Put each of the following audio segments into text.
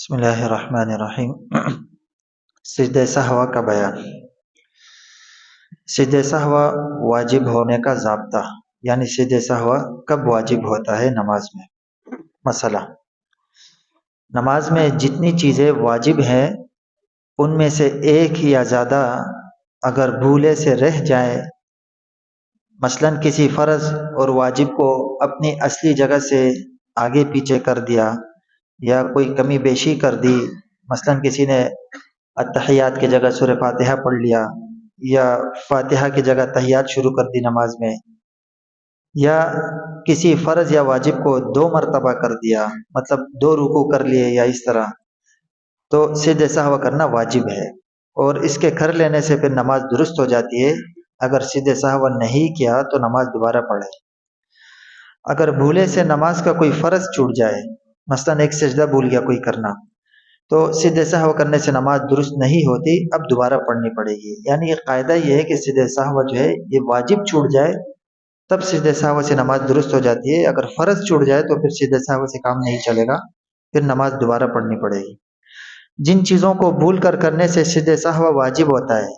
بسم اللہ الرحمن الرحیم۔ سجدہ سہوا کا بیان۔ سجدہ سہوا واجب ہونے کا ضابطہ، یعنی سجدہ سہوا کب واجب ہوتا ہے نماز میں۔ مسئلہ: نماز میں جتنی چیزیں واجب ہیں ان میں سے ایک یا زیادہ اگر بھولے سے رہ جائیں، مثلاً کسی فرض اور واجب کو اپنی اصلی جگہ سے آگے پیچھے کر دیا یا کوئی کمی بیشی کر دی، مثلاً کسی نے التحیات کی جگہ سورہ فاتحہ پڑھ لیا یا فاتحہ کی جگہ تحیات شروع کر دی نماز میں، یا کسی فرض یا واجب کو 2 مرتبہ کر دیا، مطلب 2 رکوع کر لیے یا اس طرح، تو سجدہ سہوا کرنا واجب ہے اور اس کے کر لینے سے پھر نماز درست ہو جاتی ہے۔ اگر سجدہ سہوا نہیں کیا تو نماز دوبارہ پڑھے۔ اگر بھولے سے نماز کا کوئی فرض چھوٹ جائے، مثلاً ایک سجدہ بھول گیا کوئی کرنا، تو سجدہ سہوا کرنے سے نماز درست نہیں ہوتی، اب دوبارہ پڑھنی پڑے گی۔ یعنی یہ قاعدہ یہ ہے کہ سجدہ سہوا جو ہے یہ واجب چھوٹ جائے تب سجدہ سہوا سے نماز درست ہو جاتی ہے، اگر فرض چھوٹ جائے تو پھر سجدہ سہوا سے کام نہیں چلے گا، پھر نماز دوبارہ پڑھنی پڑے گی۔ جن چیزوں کو بھول کر کرنے سے سجدہ سہوا واجب ہوتا ہے،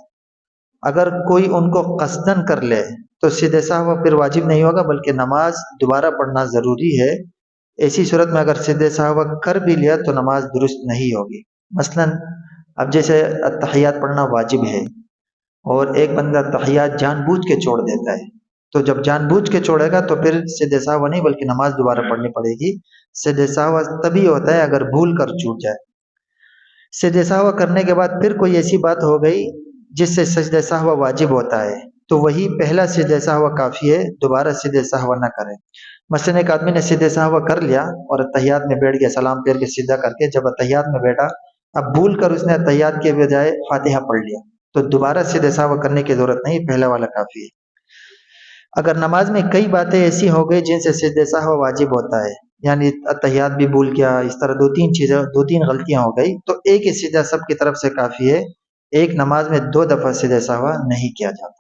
اگر کوئی ان کو قصداً کر لے تو سجدہ سہوا پھر واجب نہیں ہوگا بلکہ نماز دوبارہ پڑھنا ضروری ہے۔ ایسی صورت میں اگر سجدہ سہوا کر بھی لیا تو نماز درست نہیں ہوگی۔ مثلاً اب جیسے التحیات پڑھنا واجب ہے اور ایک بندہ تحیات جان بوجھ کے چھوڑ دیتا ہے، تو جب جان بوجھ کے چھوڑے گا تو پھر سجدہ سہوا نہیں بلکہ نماز دوبارہ پڑھنی پڑے گی۔ سجدہ سہوا تبھی ہوتا ہے اگر بھول کر چھوٹ جائے۔ سجدہ سہوا کرنے کے بعد پھر کوئی ایسی بات ہو گئی جس سے سجدہ سہوا واجب ہوتا ہے تو وہی پہلا سجدہ سہوا کافی ہے، دوبارہ سجدہ سہوا نہ کرے۔ مثلاً ایک آدمی نے سجدہ سہوا کر لیا اور اتحیات میں بیٹھ گیا، سلام پھیر کے سجدہ کر کے، جب اتحیات میں بیٹھا اب بھول کر اس نے اتحیات کے بجائے فاتحہ پڑھ لیا تو دوبارہ سجدہ سہوا کرنے کی ضرورت نہیں، پہلا والا کافی ہے۔ اگر نماز میں کئی باتیں ایسی ہو گئی جن سے سجدہ سہوا واجب ہوتا ہے، یعنی اتحیات بھی بھول گیا، اس طرح 2-3 چیزیں 2-3 غلطیاں ہو گئی تو ایک ہی سجدہ سب کی طرف سے کافی ہے، ایک نماز میں 2 دفعہ سجدہ سہوا نہیں کیا جاتا۔